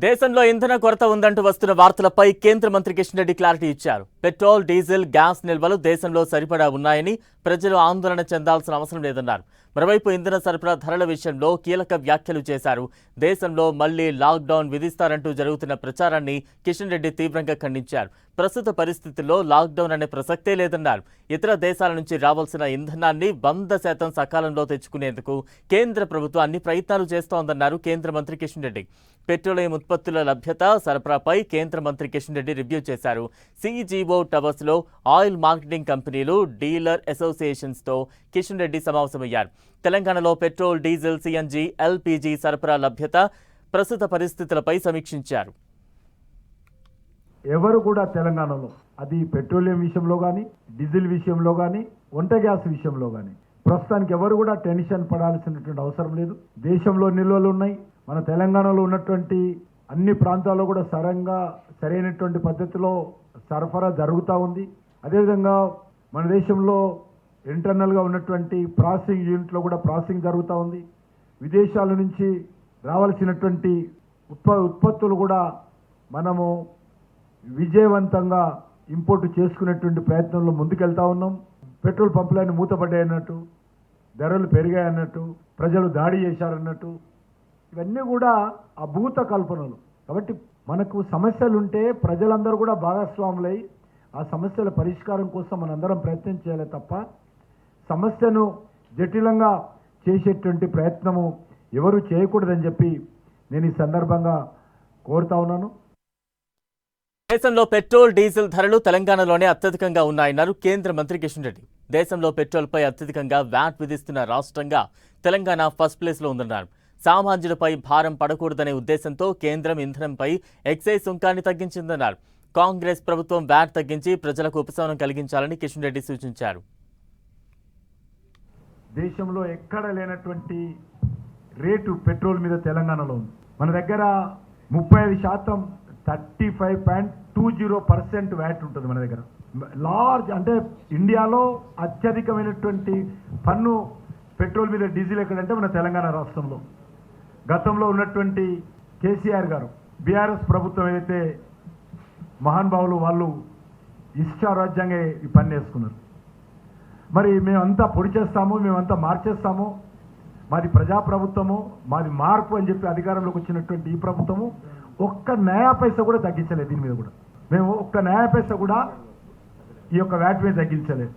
దేశంలో ఇంధన కొరత ఉందంటూ వస్తున్న వార్తలపై కేంద్ర మంత్రి కిషన్ రెడ్డి క్లారిటీ ఇచ్చారు. పెట్రోల్, డీజిల్, గ్యాస్ నిల్వలు దేశంలో సరిపడా ఉన్నాయని ప్రజలు ఆందోళన చెందాల్సిన అవసరం లేదన్నారు. మరోవైపు ఇంధన సరఫరా ధరల విషయంలో కీలక వ్యాఖ్యలు చేశారు. దేశంలో మళ్లీ లాక్డౌన్ విధిస్తారంటూ జరుగుతున్న ప్రచారాన్ని కిషన్ రెడ్డి తీవ్రంగా ఖండించారు. ప్రస్తుత పరిస్థితుల్లో లాక్డౌన్ అనే ప్రసక్తే లేదన్నారు. ఇతర దేశాల నుంచి రావాల్సిన ఇంధనాన్ని 100% సకాలంలో తెచ్చుకునేందుకు కేంద్ర ప్రభుత్వం అన్ని ప్రయత్నాలు చేస్తోందన్నారు కేంద్ర మంత్రి కిషన్ రెడ్డి. పెట్రోలియం ఉత్పత్తుల లభ్యత, సరఫరాపై కేంద్ర మంత్రి కిషన్ రెడ్డి రివ్యూ చేశారు. సిజిఓ టవర్స్లో ఆయిల్ మార్కెటింగ్ కంపెనీలు, డీలర్ అసోసియేషన్స్తో కిషన్ రెడ్డి సమావేశమయ్యారు. తెలంగాణలో పెట్రోల్, డీజిల్, సిఎన్జి, ఎల్పీజీ సరఫరా లభ్యత, ప్రస్తుత పరిస్థితులపై సమీక్షించారు. ఎవరు కూడా తెలంగాణలో అది పెట్రోలియం విషయంలో కానీ, డీజిల్ విషయంలో కానీ, వంట గ్యాస్ విషయంలో కానీ ప్రస్తుతానికి ఎవరు కూడా టెన్షన్ పడాల్సినటువంటి అవసరం లేదు. దేశంలో నిల్వలు ఉన్నాయి. మన తెలంగాణలో ఉన్నటువంటి అన్ని ప్రాంతాల్లో కూడా సరైనటువంటి పద్ధతిలో సరఫరా జరుగుతూ ఉంది. అదేవిధంగా మన దేశంలో ఇంటర్నల్గా ఉన్నటువంటి ప్రాసెసింగ్ యూనిట్లో కూడా ప్రాసెసింగ్ జరుగుతూ ఉంది. విదేశాల నుంచి రావాల్సినటువంటి ఉత్పత్తులు కూడా మనము విజయవంతంగా ఇంపోర్ట్ చేసుకునేటువంటి ప్రయత్నంలో ముందుకెళ్తా ఉన్నాం. పెట్రోల్ పంపులన్నీ మూతపడ్డాయన్నట్టు, ధరలు పెరిగాయన్నట్టు, ప్రజలు దాడి చేశారన్నట్టు, ఇవన్నీ కూడా అభూత కల్పనలు. కాబట్టి మనకు సమస్యలుంటే ప్రజలందరూ కూడా భాగస్వాములై ఆ సమస్యల పరిష్కారం కోసం మనందరం ప్రయత్నం చేయాలి తప్ప సమస్యను జటిలంగా చేసేటువంటి ప్రయత్నము ఎవరు చేయకూడదని చెప్పి నేను ఈ సందర్భంగా కోరుతా ఉన్నాను. దేశంలో పెట్రోల్, డీజిల్ ధరలు తెలంగాణలోనే అత్యధికంగా ఉన్నాయన్నారు కేంద్ర మంత్రి కిషన్ రెడ్డి. దేశంలో పెట్రోల్పై అత్యధికంగా వ్యాట్ విధిస్తున్న రాష్ట్రంగా తెలంగాణ ఫస్ట్ ప్లేస్లో ఉందన్నారు. సామాన్యులపై భారం పడకూడదనే ఉద్దేశంతో కేంద్రం ఇంధనంపై ఎక్సైజ్ సుంకాన్ని తగ్గించిందన్నారు. కాంగ్రెస్ ప్రభుత్వం వ్యాట్ తగ్గించి ప్రజలకు ఉపశమనం కలిగించాలని కిషన్ రెడ్డి సూచించారు. దేశంలో ఎక్కడ లేనటువంటి రేటు పెట్రోల్ మీద తెలంగాణలో ఉంది. మన దగ్గర 35% 35.20% వ్యాట్ ఉంటుంది మన దగ్గర. లార్జ్ అంటే ఇండియాలో అత్యధికమైనటువంటి పన్ను పెట్రోల్ మీద, డీజిల్ ఎక్కడంటే మన తెలంగాణ రాష్ట్రంలో. గతంలో ఉన్నటువంటి కేసీఆర్ గారు, బీఆర్ఎస్ ప్రభుత్వం ఏదైతే మహానుభావులు వాళ్ళు ఇష్టారాజ్యంగా ఈ పని వేసుకున్నారు. మరి మేమంతా పొడి చేస్తాము, మేమంతా మార్చేస్తాము, మాది ప్రజాప్రభుత్వము, మాది మార్పు అని చెప్పి అధికారంలోకి వచ్చినటువంటి ఈ ప్రభుత్వము ఒక్క నయా పైసా కూడా తగ్గించలేదు. దీని మీద కూడా మేము ఒక్క నయా పైసా కూడా ఈ యొక్క వ్యాట్ మీద తగ్గించలేదు.